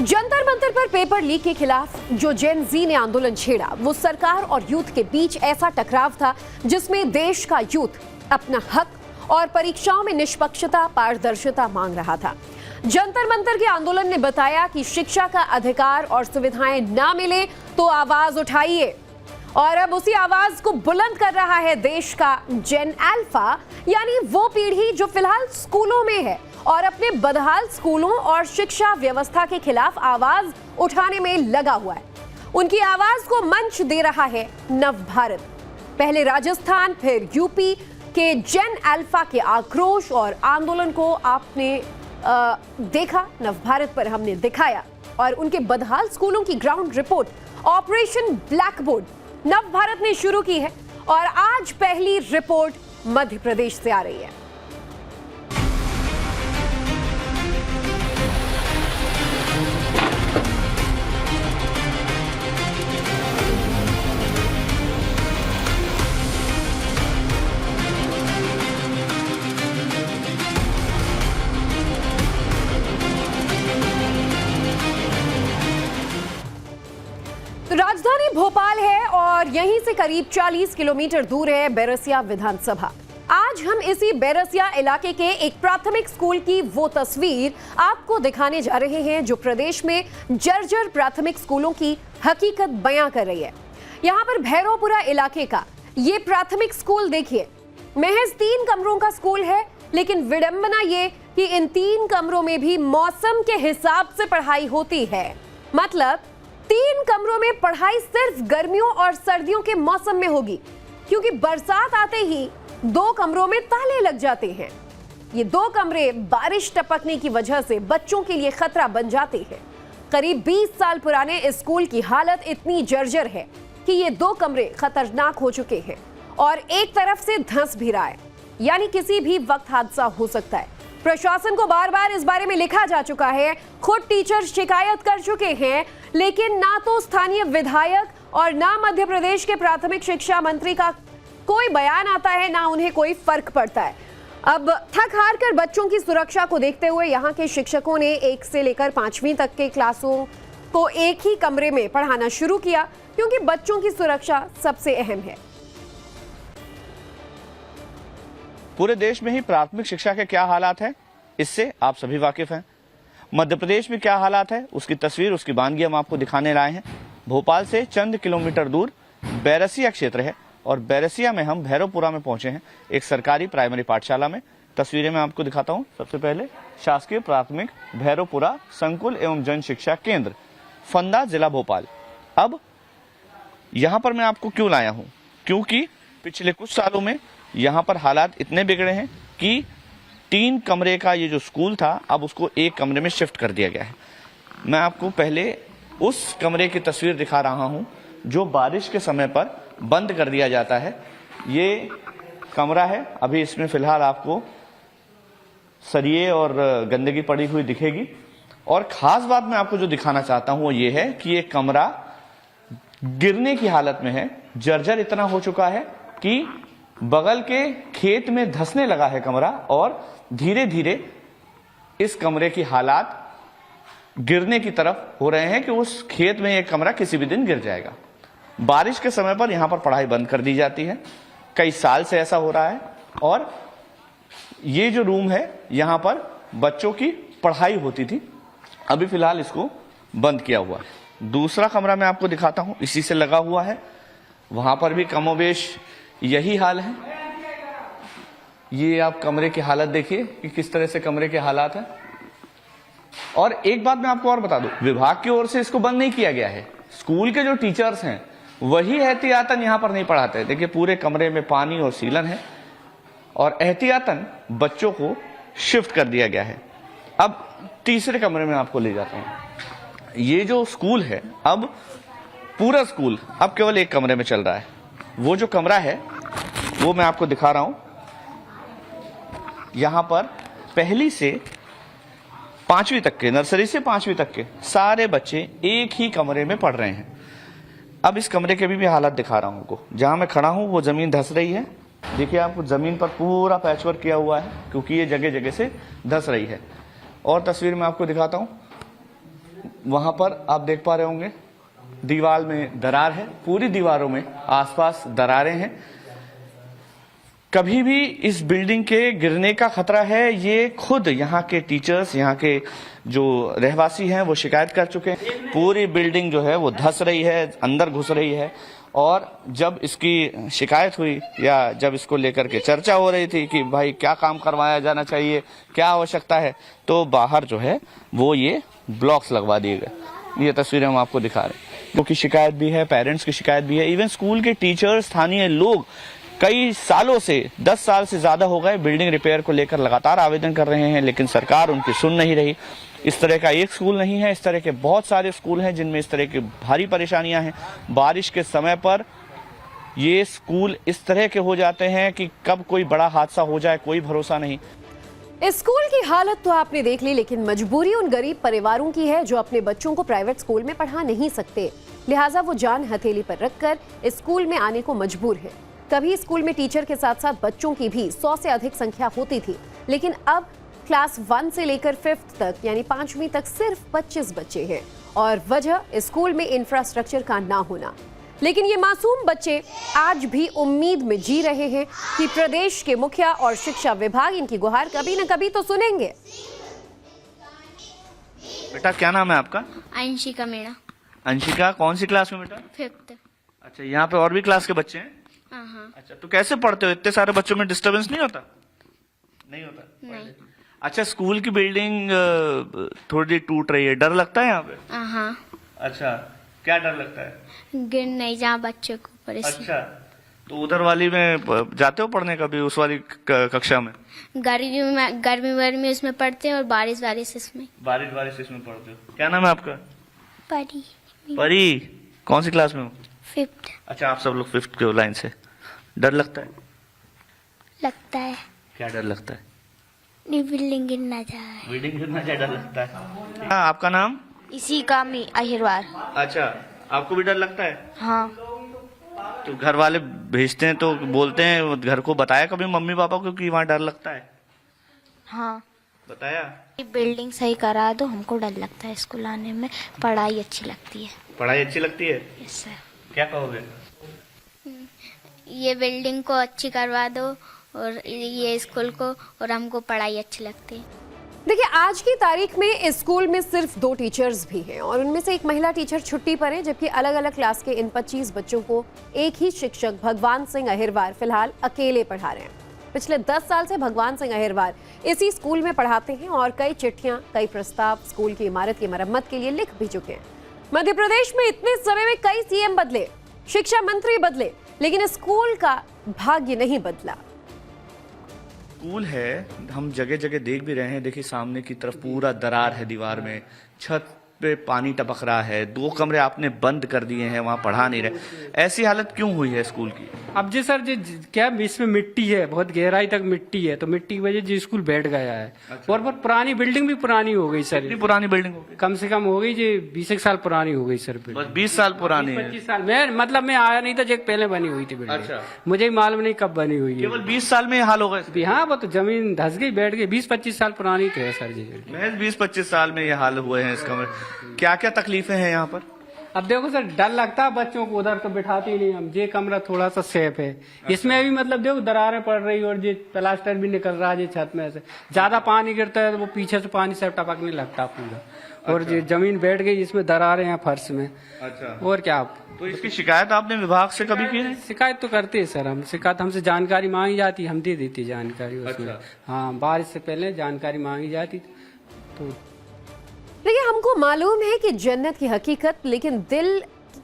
जंतर मंतर पर paper leak के खिलाफ जो जेन जी ने आंदोलन छेड़ा वो सरकार और यूथ के बीच ऐसा टकराव था जिसमें देश का यूथ अपना हक और परीक्षाओं में निष्पक्षता पारदर्शिता मांग रहा था। जंतर मंतर के आंदोलन ने बताया कि शिक्षा का अधिकार और सुविधाएं ना मिले तो आवाज उठाइए, और अब उसी आवाज को बुलंद कर रहा है देश का जेन अल्फा, यानी वो पीढ़ी जो फिलहाल स्कूलों में है और अपने बदहाल स्कूलों और शिक्षा व्यवस्था के खिलाफ आवाज उठाने में लगा हुआ है। उनकी आवाज को मंच दे रहा है नव भारत। पहले राजस्थान फिर यूपी के जेन अल्फा के आक्रोश और आंदोलन को आपने देखा, नव भारत पर हमने दिखाया, और उनके बदहाल स्कूलों की ग्राउंड रिपोर्ट ऑपरेशन ब्लैकबोर्ड नव भारत ने शुरू की है, और आज पहली रिपोर्ट मध्य प्रदेश से आ रही है। राजधानी भोपाल है और यहीं से करीब 40 किलोमीटर दूर है बैरसिया विधानसभा। आज हम इसी बैरसिया इलाके के एक प्राथमिक स्कूल की वो तस्वीर आपको दिखाने जा रहे हैं जो प्रदेश में जर्जर प्राथमिक स्कूलों की हकीकत बयां कर रही है। यहां पर भैरवपुरा इलाके का ये प्राथमिक स्कूल देखिए, महज 3 कमरों का स्कूल है, लेकिन विडंबना ये कि इन 3 कमरों में भी मौसम के हिसाब से पढ़ाई होती है। मतलब 3 कमरों में पढ़ाई सिर्फ गर्मियों और सर्दियों के मौसम में होगी, क्योंकि बरसात आते ही 2 कमरों में ताले लग जाते हैं। ये 2 कमरे बारिश टपकने की वजह से बच्चों के लिए खतरा बन जाते हैं। करीब 20 साल पुराने इस स्कूल की हालत इतनी जर्जर है कि ये 2 कमरे खतरनाक हो चुके हैं और एक तरफ से धंस भी रहा है, यानी किसी भी वक्त हादसा हो सकता है। प्रशासन को बार बार इस बारे में लिखा जा चुका है, खुद टीचर शिकायत कर चुके हैं, लेकिन ना तो स्थानीय विधायक और ना मध्य प्रदेश के प्राथमिक शिक्षा मंत्री का कोई बयान आता है, ना उन्हें कोई फर्क पड़ता है। अब थक हार कर बच्चों की सुरक्षा को देखते हुए यहाँ के शिक्षकों ने 1 से लेकर 5वीं तक के क्लासों को एक ही कमरे में पढ़ाना शुरू किया, क्योंकि बच्चों की सुरक्षा सबसे अहम है। पूरे देश में ही प्राथमिक शिक्षा के क्या हालात हैं, इससे आप सभी वाकिफ हैं। मध्य प्रदेश में क्या हालात है, उसकी तस्वीर, उसकी वानगी हम आपको दिखाने लाए हैं। भोपाल से चंद किलोमीटर दूर बैरसिया क्षेत्र है और बैरसिया में हम भैरवपुरा में पहुंचे हैं, एक सरकारी प्राइमरी पाठशाला में। तस्वीरें मैं आपको दिखाता हूं। सबसे पहले शासकीय प्राथमिक भैरवपुरा संकुल एवं जन शिक्षा केंद्र, फंदा, जिला भोपाल। अब यहाँ पर मैं आपको क्यों लाया हूँ, क्योंकि पिछले कुछ सालों में यहाँ पर हालात इतने बिगड़े हैं कि 3 कमरे का ये जो स्कूल था अब उसको 1 कमरे में शिफ्ट कर दिया गया है। मैं आपको पहले उस कमरे की तस्वीर दिखा रहा हूँ जो बारिश के समय पर बंद कर दिया जाता है। ये कमरा है, अभी इसमें फिलहाल आपको सरिये और गंदगी पड़ी हुई दिखेगी। और खास बात मैं आपको जो दिखाना चाहता हूँ वो ये है कि ये कमरा गिरने की हालत में है, जर्जर इतना हो चुका है कि बगल के खेत में धंसने लगा है कमरा, और धीरे धीरे इस कमरे की हालात गिरने की तरफ हो रहे हैं कि उस खेत में एक कमरा किसी भी दिन गिर जाएगा। बारिश के समय पर यहां पर पढ़ाई बंद कर दी जाती है, कई साल से ऐसा हो रहा है। और ये जो रूम है यहां पर बच्चों की पढ़ाई होती थी, अभी फिलहाल इसको बंद किया हुआ है। दूसरा कमरा मैं आपको दिखाता हूं, इसी से लगा हुआ है, वहां पर भी कमोबेश यही हाल है। ये आप कमरे की हालत देखिए कि किस तरह से कमरे के हालात हैं। और एक बात मैं आपको और बता दूं, विभाग की ओर से इसको बंद नहीं किया गया है, स्कूल के जो टीचर्स हैं वही एहतियातन यहां पर नहीं पढ़ाते। देखिए पूरे कमरे में पानी और सीलन है और एहतियातन बच्चों को शिफ्ट कर दिया गया है। अब तीसरे कमरे में आपको ले जाता हूं। ये जो स्कूल है, अब पूरा स्कूल अब केवल 1 कमरे में चल रहा है। वो जो कमरा है वो मैं आपको दिखा रहा हूं। यहां पर पहली से 5वीं तक के, नर्सरी से 5वीं तक के सारे बच्चे एक ही कमरे में पढ़ रहे हैं। अब इस कमरे के भी हालत दिखा रहा हूं आपको। जहां मैं खड़ा हूं वो जमीन धंस रही है, देखिए आपको जमीन पर पूरा पैचवर्क किया हुआ है, क्योंकि ये जगह जगह से धंस रही है। और तस्वीर में आपको दिखाता हूं, वहां पर आप देख पा रहे होंगे दीवार में दरार है, पूरी दीवारों में आसपास दरारें हैं। कभी भी इस बिल्डिंग के गिरने का खतरा है, ये खुद यहाँ के टीचर्स, यहाँ के जो रहवासी हैं वो शिकायत कर चुके हैं। पूरी बिल्डिंग जो है वो धंस रही है, अंदर घुस रही है। और जब इसकी शिकायत हुई या जब इसको लेकर के चर्चा हो रही थी कि भाई क्या काम करवाया जाना चाहिए, क्या आवश्यकता है, तो बाहर जो है वो ये ब्लॉक्स लगवा दिए गए। ये तस्वीरें हम आपको दिखा रहे हैं। क्योंकि शिकायत भी है, पेरेंट्स की शिकायत भी है, इवन स्कूल के टीचर्स, स्थानीय लोग कई सालों से 10 साल से ज्यादा हो गए बिल्डिंग रिपेयर को लेकर लगातार आवेदन कर रहे हैं, लेकिन सरकार उनकी सुन नहीं रही। इस तरह का एक स्कूल नहीं है, इस तरह के बहुत सारे स्कूल हैं जिनमें इस तरह की भारी परेशानियां हैं। बारिश के समय पर ये स्कूल इस तरह के हो जाते हैं कि कब कोई बड़ा हादसा हो जाए कोई भरोसा नहीं। इस स्कूल की हालत तो आपने देख ली, लेकिन मजबूरी उन गरीब परिवारों की है जो अपने बच्चों को प्राइवेट स्कूल में पढ़ा नहीं सकते, लिहाजा वो जान हथेली पर रखकर इस स्कूल में आने को मजबूर है। कभी स्कूल में टीचर के साथ साथ बच्चों की भी 100 से अधिक संख्या होती थी, लेकिन अब क्लास 1 से लेकर 5th तक यानी 5वीं तक सिर्फ 25 बच्चे हैं, और वजह स्कूल में इंफ्रास्ट्रक्चर का ना होना। लेकिन ये मासूम बच्चे आज भी उम्मीद में जी रहे हैं कि प्रदेश के मुखिया और शिक्षा विभाग इनकी गुहार कभी न कभी तो सुनेंगे। बेटा क्या नाम है आपका? अंशिका मीणा। अंशिका कौन सी क्लास में बेटा? 5th। अच्छा, यहाँ पे और भी क्लास के बच्चे हैं? हाँ। अच्छा, तो कैसे पढ़ते हो? इतने सारे बच्चों में डिस्टरबेंस नहीं होता? नहीं होता? नहीं। अच्छा, स्कूल की बिल्डिंग थोड़ी टूट रही है, डर लगता है यहाँ पे? हाँ। अच्छा, क्या डर लगता है? गिर नहीं जा बच्चे को ऊपर इसलिए। अच्छा, तो उधर वाली में जाते हो पढ़ने कभी, उस वाली कक्षा में? गर्मी उसमें पढ़ते हैं और बारिश इसमें। बारिश इसमें पढ़ते हो। क्या नाम है आपका? परी। परी, कौन सी क्लास में हो? 5th। अच्छा, आप सब लोग 5th के लाइन से। डर लगता है? लगता है। क्या डर लगता है? बिल्डिंग गिरना जाए। बिल्डिंग गिरना जाए, डर लगता है। हाँ, आपका नाम? इसी का अहिरवार। अच्छा, आपको भी डर लगता है? हाँ। तो घर वाले भेजते हैं तो बोलते हैं, घर को बताया कभी मम्मी पापा को कि वहाँ डर लगता है? हाँ बताया? बिल्डिंग सही करा दो, हमको डर लगता है स्कूल आने में, पढ़ाई अच्छी लगती है। पढ़ाई अच्छी लगती है? Yes sir. क्या कहोगे? ये बिल्डिंग को अच्छी करवा दो और ये स्कूल को, और हमको पढ़ाई अच्छी लगती है। देखिए, आज की तारीख में इस स्कूल में सिर्फ 2 टीचर्स भी हैं और उनमें से एक महिला टीचर छुट्टी पर है, जबकि अलग अलग क्लास के इन 25 बच्चों को एक ही शिक्षक भगवान सिंह अहिरवार फिलहाल अकेले पढ़ा रहे हैं। पिछले 10 साल से भगवान सिंह अहिरवार इसी स्कूल में पढ़ाते हैं और कई चिट्ठियां, कई प्रस्ताव स्कूल की इमारत की मरम्मत के लिए लिख भी चुके हैं। मध्य प्रदेश में इतने समय में कई सीएम बदले, शिक्षा मंत्री बदले, लेकिन स्कूल का भाग्य नहीं बदला। स्कूल है, हम जगह जगह देख भी रहे हैं। देखिए सामने की तरफ पूरा दरार है दीवार में, छत पे पानी टपक रहा है, 2 कमरे आपने बंद कर दिए हैं, वहाँ पढ़ा नहीं रहे। ऐसी हालत क्यों हुई है स्कूल की? अब जी सर जी क्या इसमें मिट्टी है, बहुत गहराई तक मिट्टी है, तो मिट्टी की वजह जी स्कूल बैठ गया है। अच्छा। और बहुत पुरानी बिल्डिंग भी पुरानी हो गई सर। इतनी पुरानी बिल्डिंग हो गई? कम से कम हो गई जी 20 साल पुरानी हो गई सर। बस 20 साल पुरानी है? 25 साल मैं आया नहीं था जब पहले बनी हुई थी बिल्डिंग। अच्छा। मुझे मालूम नहीं कब बनी हुई है। केवल 20 साल में ये हाल हो गए? हाँ, वो तो जमीन धस गई, बैठ गई। 20-25 साल पुरानी तो है सर जी। महज 20-25 साल में ये हाल हुए हैं इस कमरे। क्या क्या तकलीफें हैं यहाँ पर? अब देखो सर, डर लगता है बच्चों को, उधर तो बिठाते ही नहीं हम। ये कमरा थोड़ा सा सेफ है। इसमें भी मतलब देखो दरारें पड़ रही और ये प्लास्टर भी निकल रहा है छत में से। ज्यादा पानी गिरता है तो वो पीछे से पानी सब टपकने लगता पूरा। और ये जमीन बैठ गई, इसमें दरारें हैं फर्श में। अच्छा। और क्या? तो इसकी शिकायत आपने विभाग से कभी की है? शिकायत तो करते हैं सर हम। शिकायत हमसे जानकारी मांगी जाती, हम दे देती जानकारी उसमें। अच्छा। हाँ, बारिश से पहले जानकारी मांगी जाती तो। देखिए, हमको मालूम है कि जन्नत की हकीकत, लेकिन दिल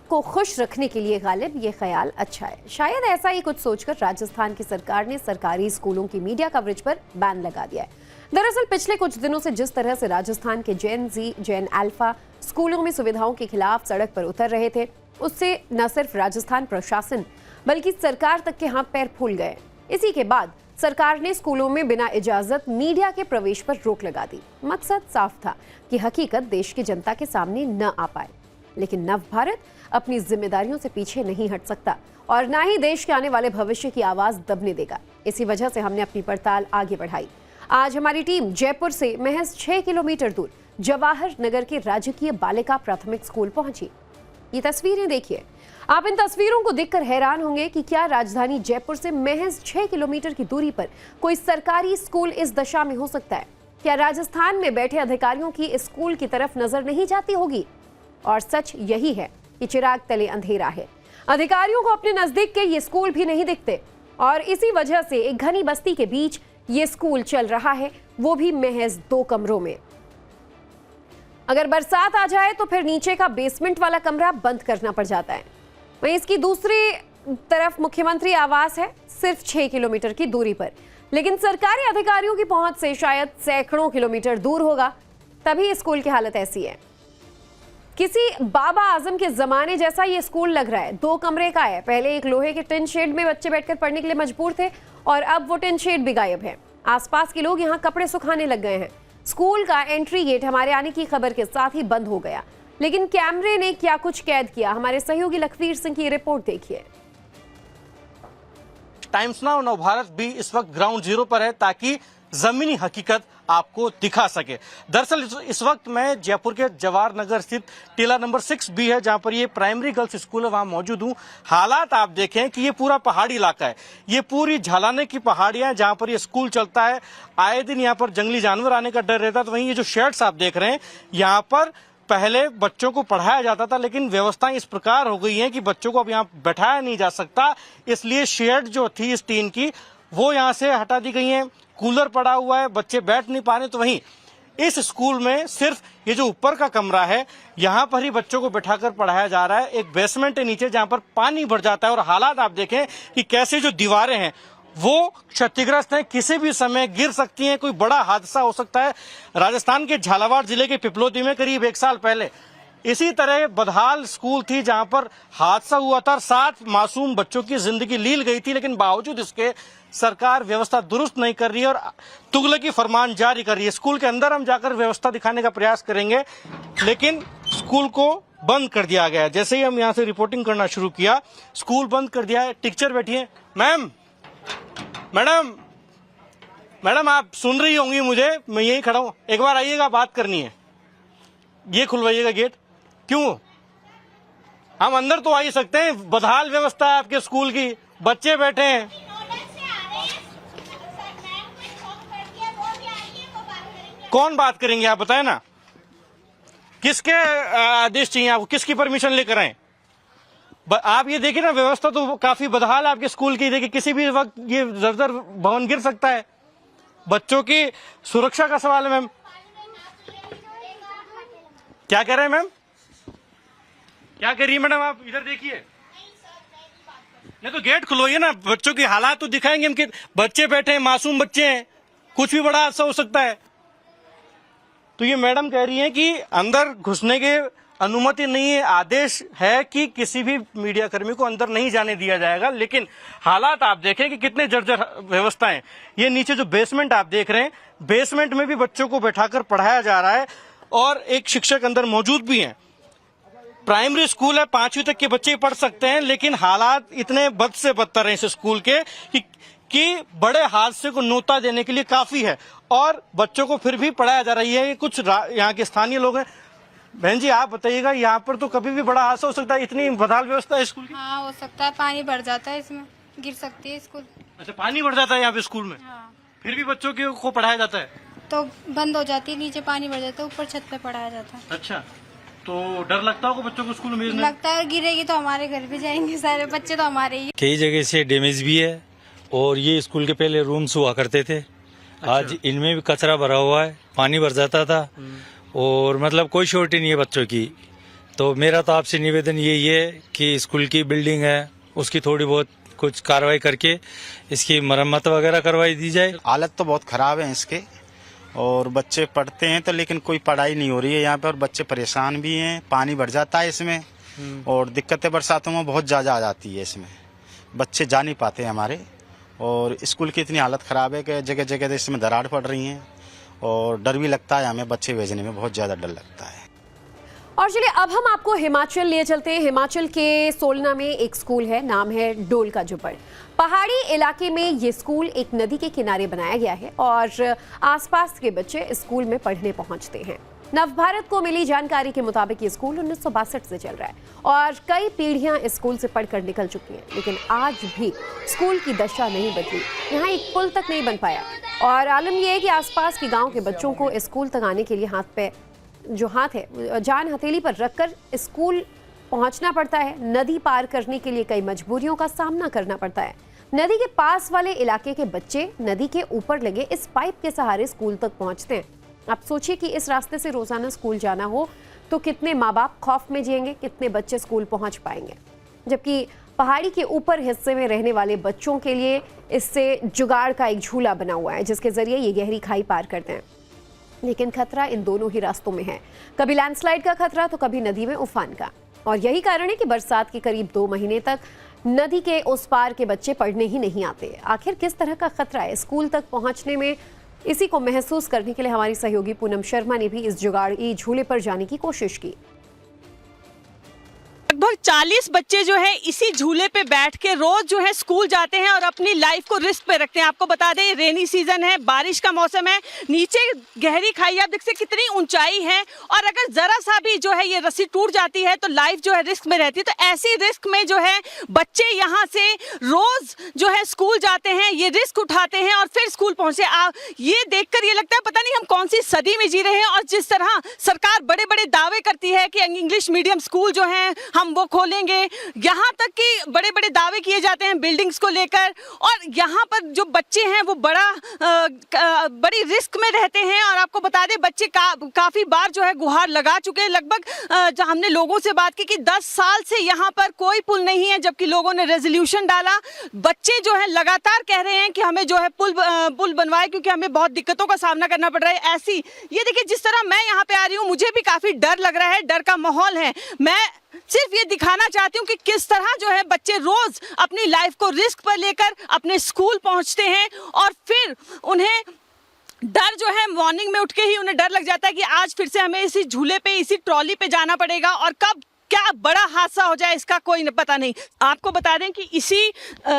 को खुश रखने के लिए गालिब ये ख्याल अच्छा है। शायद ऐसा ही कुछ सोचकर राजस्थान की सरकार ने सरकारी स्कूलों की मीडिया कवरेज पर बैन लगा दिया है। दरअसल पिछले कुछ दिनों से जिस तरह से राजस्थान के जेन जी, जेन अल्फा स्कूलों में सुविधाओं के खिलाफ सड़क पर उतर रहे थे, उससे न सिर्फ राजस्थान प्रशासन बल्कि सरकार तक के हाथ पैर फूल गए। इसी के बाद सरकार ने स्कूलों में बिना इजाजत मीडिया के प्रवेश पर रोक लगा दी। मकसद साफ था कि हकीकत देश की जनता के सामने न आ पाए। लेकिन नव भारत अपनी जिम्मेदारियों से पीछे नहीं हट सकता और ना ही देश के आने वाले भविष्य की आवाज दबने देगा। इसी वजह से हमने अपनी पड़ताल आगे बढ़ाई। आज हमारी टीम जयपुर से महज 6 किलोमीटर दूर जवाहर नगर के राजकीय बालिका प्राथमिक स्कूल पहुंची। ये तस्वीरें देखिए। आप इन तस्वीरों को देखकर हैरान होंगे कि क्या राजधानी जयपुर से महज 6 किलोमीटर की दूरी पर कोई सरकारी स्कूल इस दशा में हो सकता है? क्या राजस्थान में बैठे अधिकारियों की इस स्कूल की तरफ नजर नहीं जाती होगी? और सच यही है कि चिराग तले अंधेरा है। अधिकारियों को अपने नजदीक के ये स्कूल भी नहीं दिखते और इसी वजह से एक घनी बस्ती के बीच ये स्कूल चल रहा है, वो भी महज 2 कमरों में। अगर बरसात आ जाए तो फिर नीचे का बेसमेंट वाला कमरा बंद करना पड़ जाता है। वहीं इसकी दूसरी तरफ मुख्यमंत्री आवास है, सिर्फ 6 किलोमीटर की दूरी पर, लेकिन सरकारी अधिकारियों की पहुंच से शायद सैकड़ों किलोमीटर दूर होगा। तभी स्कूल की हालत ऐसी है। किसी बाबा आजम के जमाने जैसा ये स्कूल लग रहा है। 2 कमरे का है। पहले एक लोहे के टिन शेड में बच्चे बैठकर पढ़ने के लिए मजबूर थे और अब वो टिन शेड भी गायब है। आसपास के लोग यहाँ कपड़े सुखाने लग गए हैं। स्कूल का एंट्री गेट हमारे आने की खबर के साथ ही बंद हो गया, लेकिन कैमरे ने क्या कुछ कैद किया, हमारे सहयोगी लखवीर सिंह की रिपोर्ट देखिए। टाइम्स नाउ नवभारत भी इस वक्त ग्राउंड जीरो पर है ताकि जमीनी हकीकत आपको दिखा सके। दरअसल इस वक्त मैं जयपुर के जवाहर नगर स्थित टीला नंबर 6 भी है, जहां पर ये प्राइमरी गर्ल्स स्कूल है, वहां मौजूद हूं। हालात आप देखें कि ये पूरा पहाड़ी इलाका है। ये पूरी झालाने की पहाड़ियां जहां पर ये स्कूल चलता है। आए दिन यहाँ पर जंगली जानवर आने का डर रहता है। तो वहीं ये जो शेड्स आप देख रहे हैं, यहाँ पर पहले बच्चों को पढ़ाया जाता था, लेकिन व्यवस्थाएं इस प्रकार हो गई हैं कि बच्चों को अब यहाँ बैठाया नहीं जा सकता। इसलिए शेड जो थी इस टीन की, वो यहाँ से हटा दी गई है। कूलर पड़ा हुआ है, बच्चे बैठ नहीं पा रहे। तो वहीं इस स्कूल में सिर्फ ये जो ऊपर का कमरा है, यहाँ पर ही बच्चों को बैठाकर पढ़ाया जा रहा है। एक बेसमेंट है नीचे जहाँ पर पानी भर जाता है और हालात आप देखें कि कैसे जो दीवारें हैं वो क्षतिग्रस्त हैं, किसी भी समय गिर सकती हैं, कोई बड़ा हादसा हो सकता है। राजस्थान के झालावाड़ जिले के पिपलोदी में करीब 1 साल पहले इसी तरह बदहाल स्कूल थी जहां पर हादसा हुआ था। 7 मासूम बच्चों की जिंदगी लील गई थी, लेकिन बावजूद इसके सरकार व्यवस्था दुरुस्त नहीं कर रही है और तुगलकी फरमान जारी कर रही है। स्कूल के अंदर हम जाकर व्यवस्था दिखाने का प्रयास करेंगे, लेकिन स्कूल को बंद कर दिया गया। जैसे ही हम यहाँ से रिपोर्टिंग करना शुरू किया, स्कूल बंद कर दिया है। टीचर बैठी है। मैडम आप सुन रही होंगी मुझे, मैं यही खड़ा हूँ, एक बार आइएगा, बात करनी है। ये खुलवाइएगा गेट। क्यों? हम अंदर तो आ ही सकते हैं, बदहाल व्यवस्था है आपके स्कूल की, बच्चे बैठे हैं। कौन बात करेंगे आप बताएं ना, किसके आदेश चाहिए आपको, किसकी परमिशन लेकर आए? आप ये देखिए ना, व्यवस्था तो काफी बदहाल है आपके स्कूल की। देखिए किसी भी वक्त ये जर्जर भवन गिर सकता है। बच्चों की सुरक्षा का सवाल है। मैम क्या कह रहे हैं? मैम क्या कह रही है? मैडम आप इधर देखिए। नहीं तो गेट खुलोइए ना, बच्चों की हालात तो दिखाएंगे हम कि बच्चे बैठे हैं, मासूम बच्चे हैं, कुछ भी बड़ा हादसा हो सकता है। तो ये मैडम कह रही हैं कि अंदर घुसने के अनुमति नहीं है, आदेश है कि किसी भी मीडिया कर्मी को अंदर नहीं जाने दिया जाएगा। लेकिन हालात आप देखें कि कितने जर्जर व्यवस्था है। ये नीचे जो बेसमेंट आप देख रहे हैं, बेसमेंट में भी बच्चों को बैठाकर पढ़ाया जा रहा है और एक शिक्षक अंदर मौजूद भी हैं। प्राइमरी स्कूल है, 5वीं तक के बच्चे पढ़ सकते हैं, लेकिन हालात इतने बद से बदतर हैं इस स्कूल के कि बड़े हादसे को नोता देने के लिए काफी है और बच्चों को फिर भी पढ़ाया जा रही है। कुछ यहाँ के स्थानीय लोग हैं। बहन जी आप बताइएगा, यहाँ पर तो कभी भी बड़ा हादसा हो सकता है, इतनी बदहाल व्यवस्था है स्कूल की? हाँ हो सकता है, पानी भर जाता है, इसमें गिर सकती है स्कूल। अच्छा, पानी भर जाता है यहाँ पे स्कूल में? हाँ। फिर भी बच्चों को पढ़ाया जाता है? तो बंद हो जाती है, नीचे पानी भर जाता है, ऊपर छत पे पढ़ाया जाता है। अच्छा, तो डर लगता होगा बच्चों को स्कूल में भेजने? लगता है, गिरेगी तो हमारे घर भी जाएंगे, सारे बच्चे तो हमारे ही। कई जगह से डैमेज भी है और ये स्कूल के पहले रूम्स हुआ करते थे। आज इनमें भी कचरा भरा हुआ है, पानी भर जाता था और मतलब कोई श्योरिटी नहीं है बच्चों की। तो मेरा तो आपसे निवेदन यही है कि स्कूल की बिल्डिंग है उसकी थोड़ी बहुत कुछ कार्रवाई करके इसकी मरम्मत वगैरह करवाई दी जाए। हालत तो बहुत खराब है इसके और बच्चे पढ़ते हैं तो लेकिन कोई पढ़ाई नहीं हो रही है यहाँ पे और बच्चे परेशान भी हैं। पानी भर जाता है इसमें और दिक्कतें बरसातों में बहुत ज़्यादा आ जाती है। इसमें बच्चे जा नहीं पाते हमारे और स्कूल की इतनी हालत ख़राब है कि जगह जगह इसमें दरार पड़ रही हैं और डर भी लगता है हमें, बच्चे भेजने में बहुत ज़्यादा डर लगता है। और चलिए अब हम आपको हिमाचल लिए चलते हैं। हिमाचल के सोलना में एक स्कूल है, नाम है डोल का जुबड़। पहाड़ी इलाके में ये स्कूल एक नदी के किनारे बनाया गया है और आसपास के बच्चे स्कूल में पढ़ने पहुंचते हैं। नवभारत को मिली जानकारी के मुताबिक ये स्कूल 1962 से चल रहा है और कई पीढ़ियां इस स्कूल से पढ़कर निकल चुकी हैं, लेकिन आज भी स्कूल की दशा नहीं बदली। यहाँ एक पुल तक नहीं बन पाया और आलम यह है कि आसपास के गांव के बच्चों को स्कूल तक आने के लिए हाथ है जान हथेली पर रखकर स्कूल पहुंचना पड़ता है। नदी पार करने के लिए कई मजबूरियों का सामना करना पड़ता है। नदी के पास वाले इलाके के बच्चे नदी के ऊपर लगे इस पाइप के सहारे स्कूल तक पहुंचते हैं। आप सोचिए कि इस रास्ते से रोजाना स्कूल जाना हो तो कितने माँ बाप खौफ में जिएंगे, कितने बच्चे स्कूल पहुंच पाएंगे। जबकि पहाड़ी के ऊपर हिस्से में रहने वाले बच्चों के लिए इससे जुगाड़ का एक झूला बना हुआ है जिसके जरिए ये गहरी खाई पार करते हैं। लेकिन खतरा इन दोनों ही रास्तों में है, कभी लैंडस्लाइड का खतरा तो कभी नदी में उफान का। और यही कारण है कि बरसात के करीब 2 महीने तक नदी के उस पार के बच्चे पढ़ने ही नहीं आते। आखिर किस तरह का खतरा है स्कूल तक पहुंचने में, इसी को महसूस करने के लिए हमारी सहयोगी पूनम शर्मा ने भी इस जुगाड़ी झूले पर जाने की कोशिश की। लगभग 40 बच्चे जो है इसी झूले पे बैठ के रोज जो है स्कूल जाते हैं और अपनी लाइफ को रिस्क पे रखते हैं। आपको बता दें रेनी सीजन है, बारिश का मौसम है, नीचे गहरी खाई आप देख सकते कितनी ऊंचाई है और अगर जरा सा भी जो है ये रस्सी टूट जाती है तो लाइफ जो है रिस्क में रहती है। तो ऐसी रिस्क में जो है बच्चे यहाँ से रोज जो है स्कूल जाते हैं, ये रिस्क उठाते हैं और फिर स्कूल पहुंचे। ये देखकर ये लगता है पता नहीं हम कौन सी सदी में जी रहे हैं। और जिस तरह सरकार बड़े बड़े दावे करती है कि इंग्लिश मीडियम स्कूल जो है हम वो खोलेंगे, यहाँ तक कि बड़े बड़े दावे किए जाते हैं बिल्डिंग्स को लेकर और यहाँ पर जो बच्चे हैं वो बड़ी रिस्क में रहते हैं। और आपको बता दें बच्चे काफी बार जो है गुहार लगा चुके हैं। लगभग हमने लोगों से बात की कि 10 साल से यहाँ पर कोई पुल नहीं है, जबकि लोगों ने रेजोल्यूशन डाला। बच्चे जो है लगातार कह रहे हैं कि हमें जो है पुल बनवाए क्योंकि हमें बहुत दिक्कतों का सामना करना पड़ रहा है। ऐसी ये देखिए जिस तरह मैं यहाँ पे आ रही हूँ मुझे भी काफी डर लग रहा है, डर का माहौल है। मैं सिर्फ ये दिखाना चाहती हूँ कि किस तरह जो है बच्चे रोज अपनी लाइफ को रिस्क पर लेकर अपने स्कूल पहुंचते हैं और फिर उन्हें डर जो है मॉर्निंग में उठ के ही उन्हें डर लग जाता है कि आज फिर से हमें इसी झूले पे इसी ट्रॉली पे जाना पड़ेगा और कब क्या बड़ा हादसा हो जाए इसका कोई पता नहीं। आपको बता दें कि इसी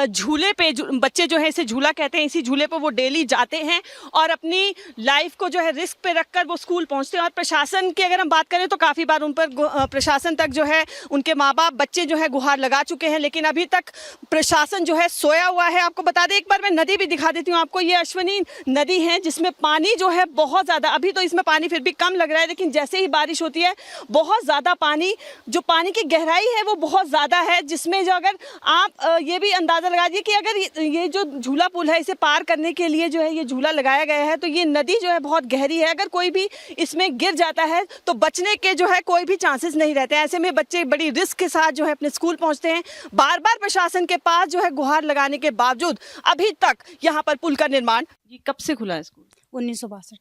झूले पे बच्चे जो है इसे झूला कहते हैं, इसी झूले पे वो डेली जाते हैं और अपनी लाइफ को जो है रिस्क पे रखकर वो स्कूल पहुंचते हैं। और प्रशासन की अगर हम बात करें तो काफ़ी बार उन पर प्रशासन तक जो है उनके माँ बाप बच्चे जो है गुहार लगा चुके हैं, लेकिन अभी तक प्रशासन जो है सोया हुआ है। आपको बता दें एक बार मैं नदी भी दिखा देती हूँ आपको। ये अश्विनी नदी है जिसमें पानी जो है बहुत ज़्यादा, अभी तो इसमें पानी फिर भी कम लग रहा है, लेकिन जैसे ही बारिश होती है बहुत ज़्यादा पानी, जो पानी की गहराई है वो बहुत ज़्यादा है, जिसमें जो अगर आप ये भी अंदाज़ा लगा दिए कि अगर ये जो झूला पुल है इसे पार करने के लिए जो है ये झूला लगाया गया है तो ये नदी जो है बहुत गहरी है। अगर कोई भी इसमें गिर जाता है तो बचने के जो है कोई भी चांसेस नहीं रहते। ऐसे में बच्चे बड़ी रिस्क के साथ जो है अपने स्कूल पहुंचते हैं। बार बार प्रशासन के पास जो है गुहार लगाने के बावजूद अभी तक यहाँ पर पुल का निर्माण। ये कब से खुला है स्कूल? 1962।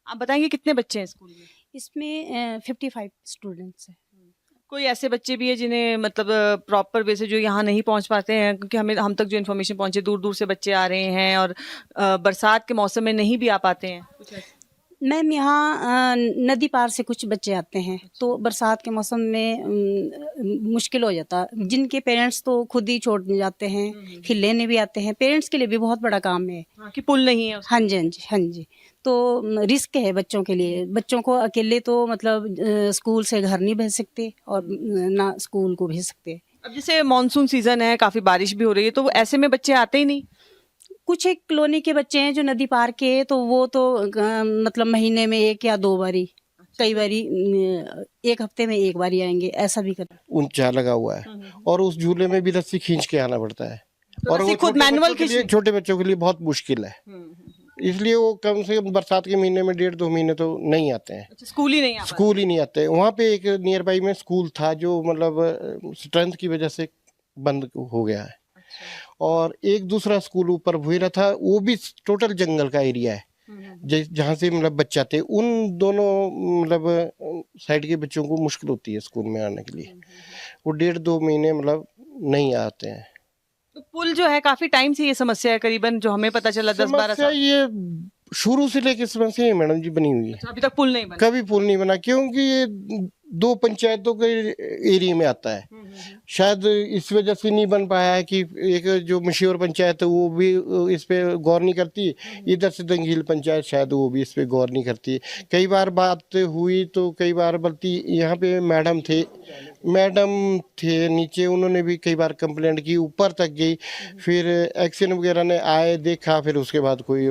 आप बताएंगे कितने बच्चे हैं स्कूल में? इसमें 55 स्टूडेंट्स हैं। कोई ऐसे बच्चे भी है जिन्हें मतलब प्रॉपर वे से जो यहाँ नहीं पहुँच पाते हैं, क्योंकि हम तक जो इन्फॉर्मेशन पहुँचे दूर दूर से बच्चे आ रहे हैं और बरसात के मौसम में नहीं भी आ पाते हैं? मैम यहाँ नदी पार से कुछ बच्चे आते हैं तो बरसात के मौसम में मुश्किल हो जाता है। जिनके पेरेंट्स तो खुद ही छोड़ जाते हैं, फिर लेने भी आते हैं। पेरेंट्स के लिए भी बहुत बड़ा काम है कि पुल नहीं है। हाँ जी, हाँ जी, हाँ जी। तो रिस्क है बच्चों के लिए। बच्चों को अकेले तो मतलब स्कूल से घर नहीं भेज सकते और ना स्कूल को भेज सकते। अब जैसे मानसून सीजन है, काफी बारिश भी हो रही है, तो ऐसे में बच्चे आते ही नहीं। कुछ एक कॉलोनी के बच्चे हैं जो नदी पार के, तो वो तो मतलब महीने में 1 या 2 बारी, कई बारी 1 हफ्ते में 1 बारी आएंगे, ऐसा भी करते। ऊंचा लगा हुआ है और उस झूले में भी रस्सी खींच के आना पड़ता है तो और वो खुद मैनुअल छोटे बच्चों के लिए बहुत मुश्किल है। इसलिए वो कम से कम बरसात के महीने में 1.5-2 महीने तो नहीं आते हैं। स्कूल ही नहीं आते। वहाँ पे एक नियर बाई में स्कूल था जो मतलब स्ट्रेंथ की वजह से बंद हो गया है और एक दूसरा स्कूल ऊपर भुईरा था, वो भी टोटल जंगल का एरिया है जहाँ से मतलब बच्चे आते। उन दोनों मतलब साइड के बच्चों को मुश्किल होती है स्कूल में आने के लिए। वो 1.5-2 महीने मतलब नहीं आते हैं। तो पुल जो है काफी टाइम से ये समस्या है, करीबन जो हमें पता चला 10-12 साल। ये शुरू से लेकर समस्या है मैडम जी बनी हुई है। अभी तक पुल नहीं बना? कभी पुल नहीं बना क्योंकि ये 2 पंचायतों के एरिया में आता है। शायद इस वजह से नहीं बन पाया है कि एक जो मशहूर पंचायत है वो भी इस पे गौर नहीं करती, इधर से दंगील पंचायत शायद वो भी इस पे गौर नहीं करती। कई बार बात हुई तो कई बार बल्कि यहाँ पे मैडम थे नीचे, उन्होंने भी कई बार कंप्लेंट की, ऊपर तक गई, फिर एक्शन वगैरह ने आए देखा, फिर उसके बाद कोई